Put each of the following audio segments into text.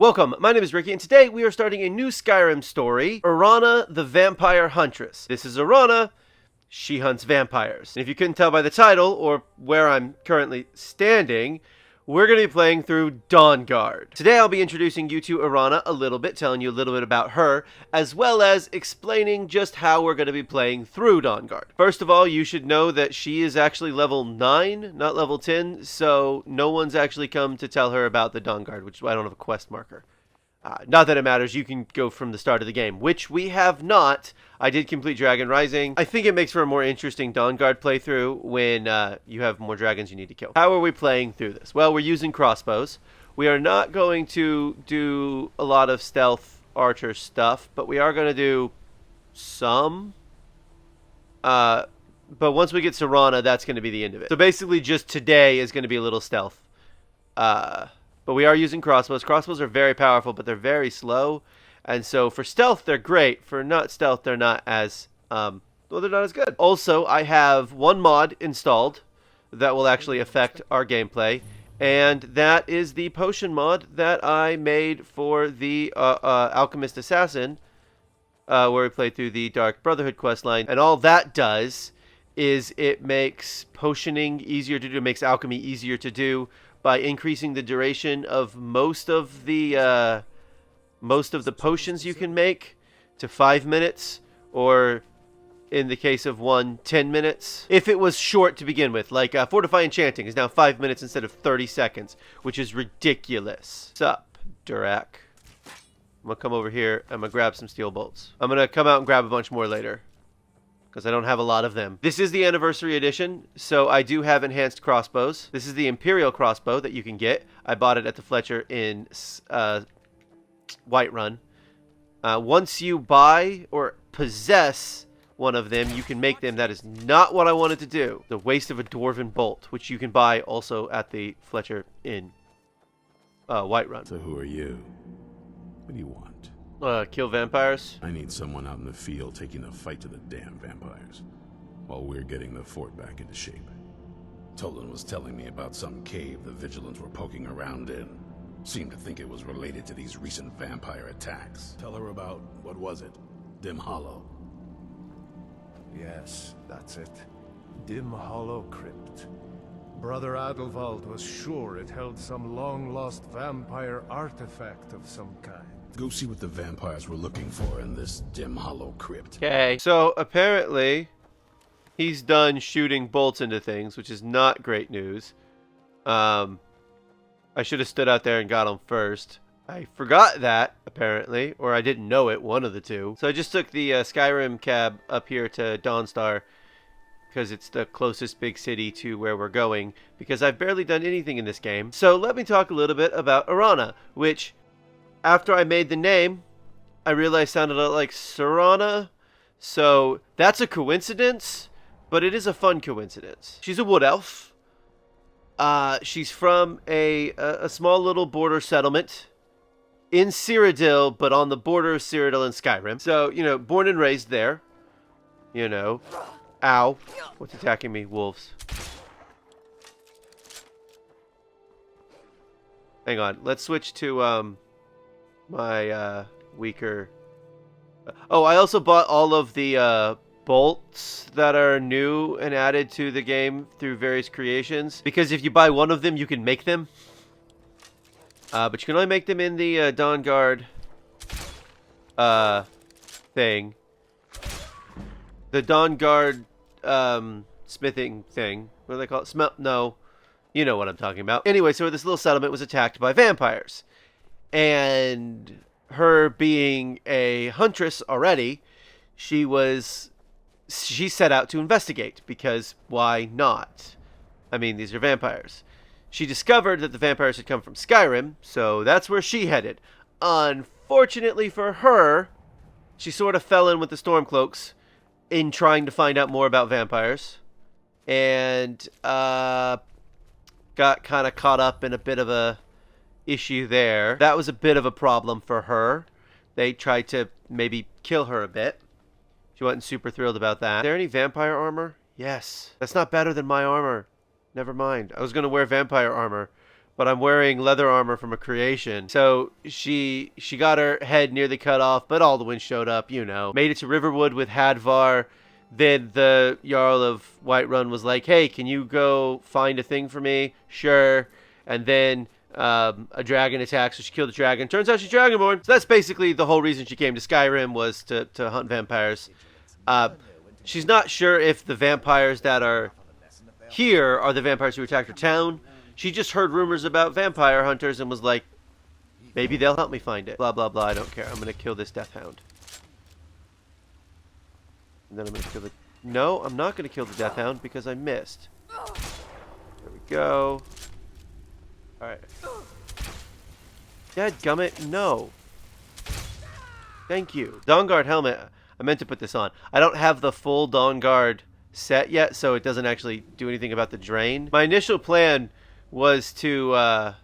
Welcome, my name is Ricky, and today we are starting a new Skyrim story, Arana the Vampire Huntress. This is Arana, she hunts vampires. And if you couldn't tell by the title, or where I'm currently standing, we're going to be playing through Dawnguard. Today I'll be introducing you to Arana a little bit, telling you a little bit about her, as well as explaining just how we're going to be playing through Dawnguard. First of all, you should know that she is actually level 9, not level 10, so no one's actually come to tell her about the Dawnguard, which I don't have a quest marker. Not that it matters, you can go from the start of the game, which we have not. I did complete Dragon Rising. I think it makes for a more interesting Dawnguard playthrough when you have more dragons you need to kill. How are we playing through this? Well, we're using crossbows. We are not going to do a lot of stealth archer stuff, but we are going to do some. But once we get Serana, that's going to be the end of it. So basically just today is going to be a little stealth. But we are using crossbows. Crossbows are very powerful, but they're very slow. And so for stealth, they're great. For not stealth, they're not as, well, they're not as good. Also, I have one mod installed that will actually affect our gameplay. And that is the potion mod that I made for the Alchemist Assassin, where we played through the Dark Brotherhood questline. And all that does is it makes potioning easier to do, it makes alchemy easier to do, by increasing the duration of most of the potions you can make to 5 minutes, or in the case of one, 10 minutes. If it was short to begin with, like Fortify Enchanting is now 5 minutes instead of 30 seconds, which is ridiculous. Sup, Durak. I'm going to come over here, I'm going to grab some steel bolts. I'm going to come out and grab a bunch more later, because I don't have a lot of them. This is the Anniversary Edition, so I do have enhanced crossbows. This is the Imperial crossbow that you can get. I bought it at the Fletcher in Whiterun. Once you buy or possess one of them, you can make them. That is not what I wanted to do. The Waste of a Dwarven Bolt, which you can buy also at the Fletcher in Whiterun. So who are you? What do you want? Kill vampires. I need someone out in the field taking the fight to the damn vampires, while we're getting the fort back into shape. Tolan was telling me about some cave the Vigilants were poking around in. Seemed to think it was related to these recent vampire attacks. Tell her about, what was it? Dimhollow. Yes, that's it. Dimhollow Crypt. Brother Adelwald was sure it held some long-lost vampire artifact of some kind. Go see what the vampires were looking for in this Dimhollow Crypt. Okay. So apparently, he's done shooting bolts into things, which is not great news. I should have stood out there and got him first. I forgot that, apparently, or I didn't know it, one of the two. So I just took the Skyrim cab up here to Dawnstar, because it's the closest big city to where we're going, because I've barely done anything in this game. So let me talk a little bit about Arana, which, after I made the name, I realized sounded a lot like Serana. So that's a coincidence, but it is a fun coincidence. She's a wood elf. She's from a small little border settlement in Cyrodiil, but on the border of Cyrodiil and Skyrim. So, you know, born and raised there. You know. Ow. What's attacking me? Wolves. Hang on. Let's switch to, my weaker. Oh, I also bought all of the bolts that are new and added to the game through various creations, because if you buy one of them you can make them, but you can only make them in the Dawnguard thing, the Dawnguard smithing thing. What do they call it? No, you know what I'm talking about. Anyway, so this little settlement was attacked by vampires. And her being a huntress already, she set out to investigate, because why not? I mean, these are vampires. She discovered that the vampires had come from Skyrim, so that's where she headed. Unfortunately for her, she sort of fell in with the Stormcloaks in trying to find out more about vampires, and got kind of caught up in a bit of a issue there. That was a bit of a problem for her. They tried to maybe kill her a bit. She wasn't super thrilled about that. Is there any vampire armor? Yes. That's not better than my armor. Never mind. I was going to wear vampire armor, but I'm wearing leather armor from a creation. So she got her head nearly cut off, but Alduin showed up, you know. Made it to Riverwood with Hadvar. Then the Jarl of Whiterun was like, hey, can you go find a thing for me? Sure. And then a dragon attacked, so she killed the dragon. Turns out she's Dragonborn. So that's basically the whole reason she came to Skyrim, was to hunt vampires. She's not sure if the vampires that are here are the vampires who attacked her town. She just heard rumors about vampire hunters and was like, maybe they'll help me find it. Blah, blah, blah. I don't care. I'm going to kill this death hound. And then I'm going to kill the... No, I'm not going to kill the death hound because I missed. There we go. Alright. Dadgummit, no. Thank you. Dawnguard helmet. I meant to put this on. I don't have the full Dawnguard set yet, so it doesn't actually do anything about the drain. My initial plan was to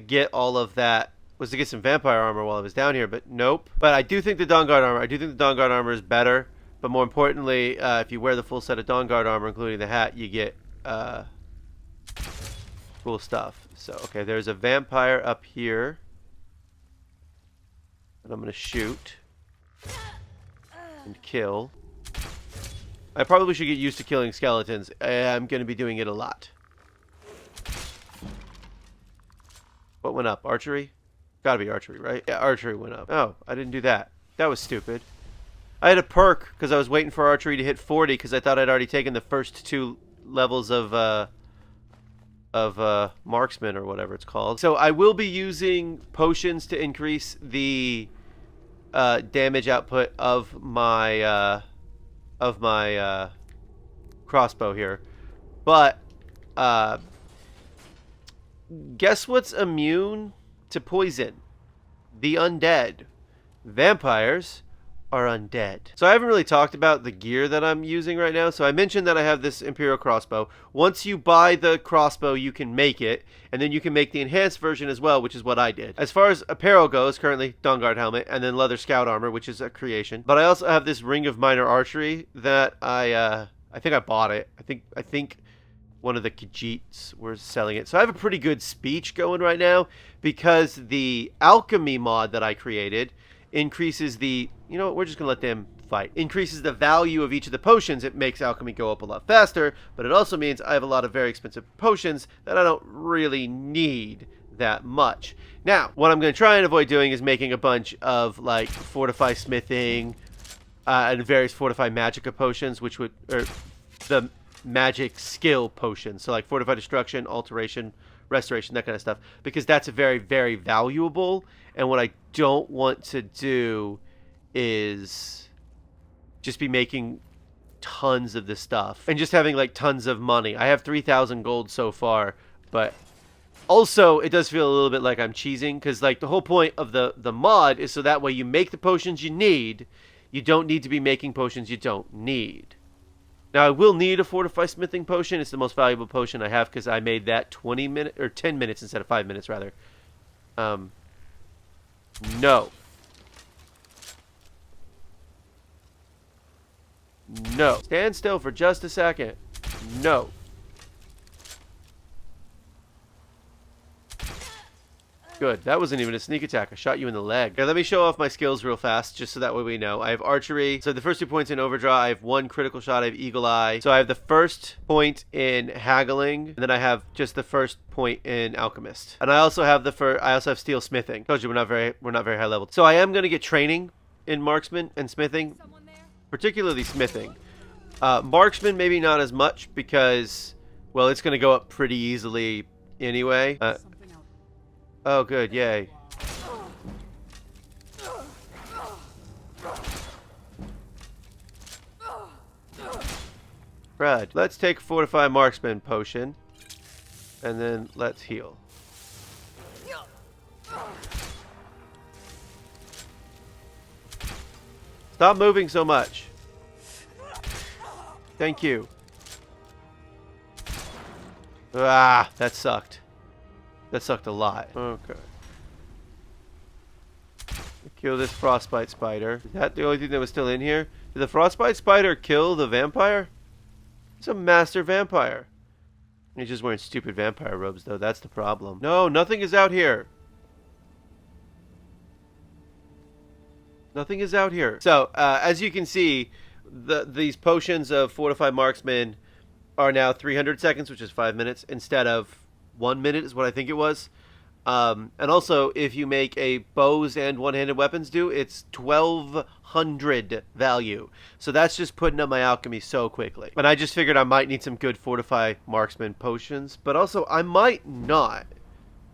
get all of that, was to get some vampire armor while I was down here, but nope. But I do think the Dawnguard armor is better. But more importantly, if you wear the full set of Dawnguard armor, including the hat, you get cool stuff. So, okay, there's a vampire up here. And I'm going to shoot. And kill. I probably should get used to killing skeletons. I'm going to be doing it a lot. What went up? Archery? Gotta be archery, right? Yeah, archery went up. Oh, I didn't do that. That was stupid. I had a perk because I was waiting for archery to hit 40 because I thought I'd already taken the first 2 levels of marksman or whatever it's called. So I will be using potions to increase the damage output of my crossbow here. But guess what's immune to poison? The undead. Vampires are undead. So I haven't really talked about the gear that I'm using right now. So I mentioned that I have this Imperial crossbow. Once you buy the crossbow, you can make it, and then you can make the enhanced version as well, which is what I did. As far as apparel goes, currently Dawnguard helmet, and then leather scout armor, which is a creation. But I also have this ring of minor archery that I think I bought it. I think one of the Khajiits were selling it. So I have a pretty good speech going right now because the alchemy mod that I created increases the, you know what, we're just going to let them fight. Increases the value of each of the potions. It makes alchemy go up a lot faster, but it also means I have a lot of very expensive potions that I don't really need that much. Now, what I'm going to try and avoid doing is making a bunch of, like, fortify smithing and various fortify magica potions, which would, or the magic skill potions. So, like, fortify destruction, alteration, restoration, that kind of stuff, because that's a very, very valuable. And what I don't want to do is just be making tons of this stuff and just having like tons of money. I have 3,000 gold so far, but also it does feel a little bit like I'm cheesing because like the whole point of the mod is so that way you make the potions you need. You don't need to be making potions you don't need. Now I will need a fortify smithing potion. It's the most valuable potion I have because I made that 20 minutes or 10 minutes instead of 5 minutes rather. No. No. Stand still for just a second. No. Good. That wasn't even a sneak attack. I shot you in the leg. Okay, let me show off my skills real fast, just so that way we know. I have archery. So the first 2 points in overdraw. I have 1 critical shot. I have eagle eye. So I have the first point in haggling, and then I have just the first point in alchemist. And I also have I also have steel smithing. Told you we're not very high level. So I am going to get training in marksman and smithing, particularly smithing. Marksman maybe not as much because, well, it's going to go up pretty easily anyway. Oh, good. Yay. Brad, let's take Fortify Marksman potion. And then let's heal. Stop moving so much. Thank you. Ah, that sucked. That sucked a lot. Okay. Kill this frostbite spider. Is that the only thing that was still in here? Did the frostbite spider kill the vampire? It's a master vampire. He's just wearing stupid vampire robes, though. That's the problem. No, nothing is out here. Nothing is out here. So, as you can see, these potions of Fortified Marksman are now 300 seconds, which is 5 minutes, instead of 1 minute is what I think it was. And also, if you make a bows and one-handed weapons do, it's 1200 value. So that's just putting up my alchemy so quickly. And I just figured I might need some good Fortified Marksman potions, but also I might not.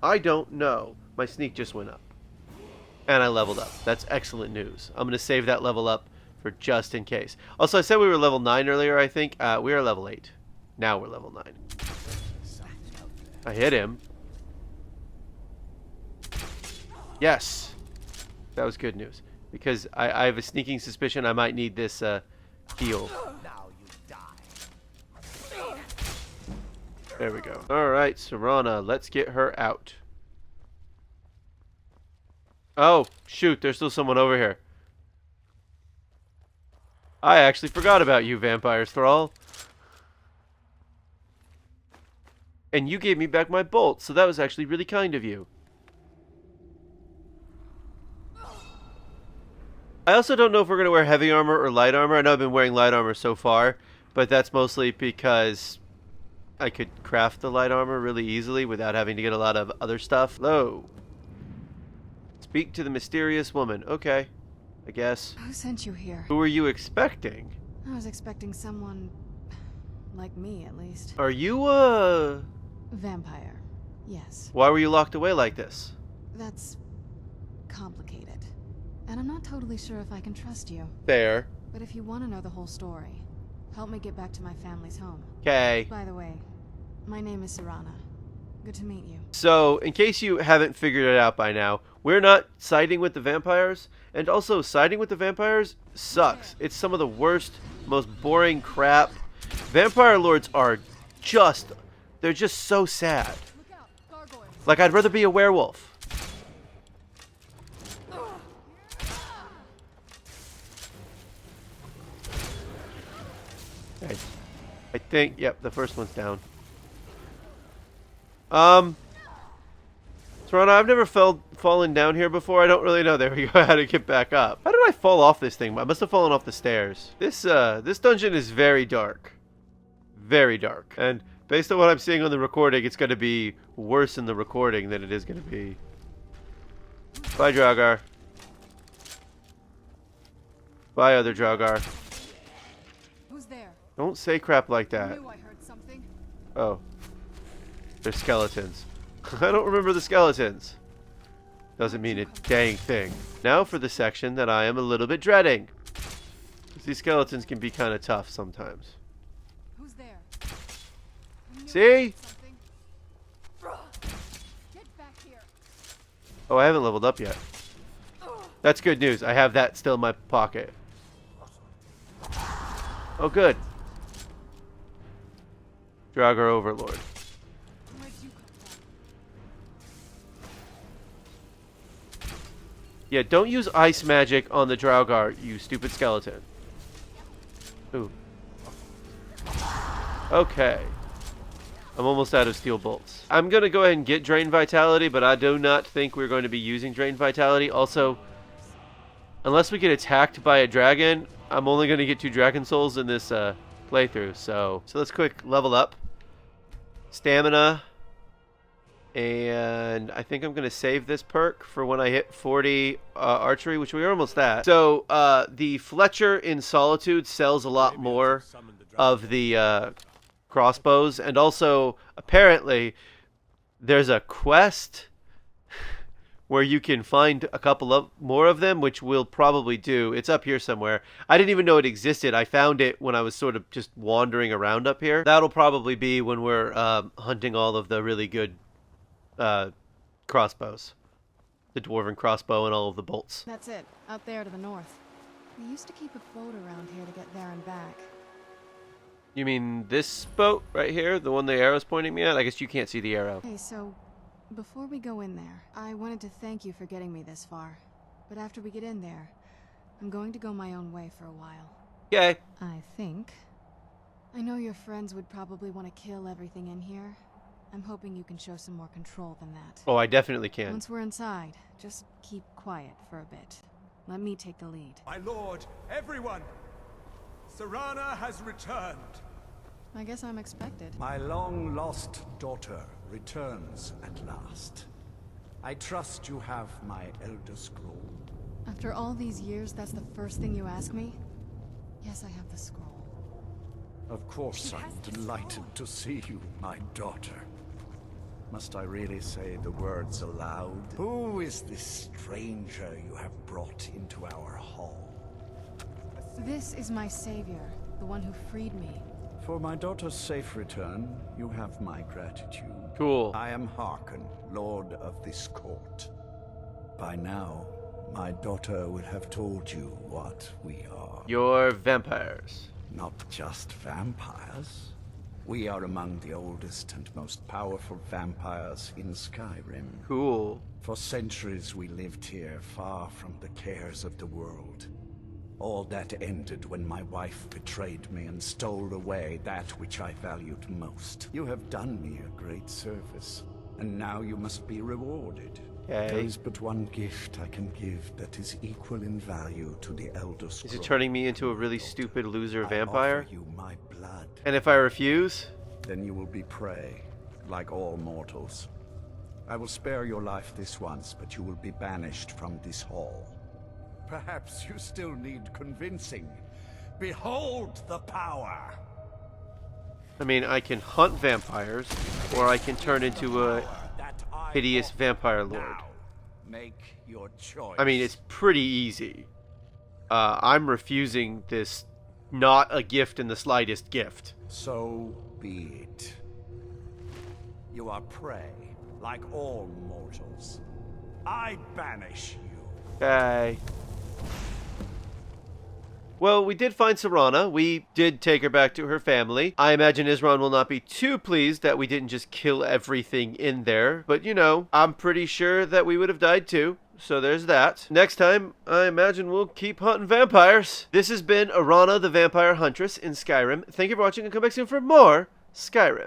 I don't know. My sneak just went up. And I leveled up. That's excellent news. I'm going to save that level up for just in case. Also, I said we were level 9 earlier, I think. We are level 8. Now we're level 9. I hit him. Yes. That was good news. Because I have a sneaking suspicion I might need this heal. There we go. Alright, Serana. Let's get her out. Oh, shoot. There's still someone over here. I actually forgot about you, Vampire's Thrall. And you gave me back my bolt, so that was actually really kind of you. I also don't know if we're going to wear heavy armor or light armor. I know I've been wearing light armor so far, but that's mostly because I could craft the light armor really easily without having to get a lot of other stuff. Hello. Speak to the mysterious woman. Okay, I guess. Who sent you here? Who were you expecting? I was expecting someone like me, at least. Are you, Vampire. Yes. Why were you locked away like this? That's complicated. And I'm not totally sure if I can trust you. Fair. But if you want to know the whole story, help me get back to my family's home. Okay. By the way, my name is Serana. Good to meet you. So, in case you haven't figured it out by now, we're not siding with the vampires, and also siding with the vampires sucks. It's some of the worst, most boring crap. Vampire lords are just, they're just so sad. Like, I'd rather be a werewolf. Okay. I think, yep, the first one's down. Serana, I've never fallen down here before. I don't really know. There we go. How to get back up. How did I fall off this thing? I must have fallen off the stairs. This dungeon is very dark. Very dark. And based on what I'm seeing on the recording, it's going to be worse in the recording than it is going to be. Bye, Draugr. Bye, other Draugr. Who's there? Don't say crap like I that. knew I heard something. Oh. They're skeletons. I don't remember the skeletons. Doesn't mean a dang thing. Now for the section that I am a little bit dreading. These skeletons can be kind of tough sometimes. Who's there? See? Get back here. Oh, I haven't leveled up yet. That's good news. I have that still in my pocket. Oh, good. Draugr Overlord. Where'd you come from? Yeah, don't use ice magic on the Draugr, you stupid skeleton. Ooh. Okay. I'm almost out of steel bolts. I'm going to go ahead and get Drain Vitality, but I do not think we're going to be using Drain Vitality. Also, unless we get attacked by a dragon, I'm only going to get 2 Dragon Souls in this playthrough. So let's quick level up. Stamina. And I think I'm going to save this perk for when I hit 40 archery, which we're almost at. So the Fletcher in Solitude sells a lot more of the crossbows. And also, apparently, there's a quest where you can find a couple of more of them, which we'll probably do. It's up here somewhere. I didn't even know it existed. I found it when I was sort of just wandering around up here. That'll probably be when we're hunting all of the really good crossbows. The dwarven crossbow and all of the bolts. That's it, out there to the north. We used to keep a boat around here to get there and back. You mean this boat right here? The one the arrow's pointing me at? I guess you can't see the arrow. Hey, so before we go in there, I wanted to thank you for getting me this far. But after we get in there, I'm going to go my own way for a while. Okay. I think. I know your friends would probably want to kill everything in here. I'm hoping you can show some more control than that. Oh, I definitely can. Once we're inside, just keep quiet for a bit. Let me take the lead. My lord, everyone! Serana has returned! I guess I'm expected. My long-lost daughter returns at last. I trust you have my Elder Scroll. After all these years, that's the first thing you ask me? Yes, I have the scroll. Of course, I'm delighted to see you, my daughter. Must I really say the words aloud? Who is this stranger you have brought into our hall? This is my savior, the one who freed me. For my daughter's safe return, you have my gratitude. Cool. I am Harkon, Lord of this court. By now, my daughter will have told you what we are. You're vampires. Not just vampires. We are among the oldest and most powerful vampires in Skyrim. Cool. For centuries we lived here, far from the cares of the world. All that ended when my wife betrayed me and stole away that which I valued most. You have done me a great service, and now you must be rewarded. Okay. There is but one gift I can give that is equal in value to the Elder Scroll. Is it turning me into a really stupid loser vampire? I offer you my blood. And if I refuse? Then you will be prey, like all mortals. I will spare your life this once, but you will be banished from this hall. Perhaps you still need convincing. Behold the power! I mean, I can hunt vampires, or I can turn into a hideous vampire lord. Now, make your choice. I mean, it's pretty easy. I'm refusing this not a gift in the slightest gift. So be it. You are prey, like all mortals. I banish you. Okay. Well, we did find Serana. We did take her back to her family. I imagine Isran will not be too pleased that we didn't just kill everything in there. But, you know, I'm pretty sure that we would have died too. So there's that. Next time, I imagine we'll keep hunting vampires. This has been Arana the Vampire Huntress in Skyrim. Thank you for watching and come back soon for more Skyrim.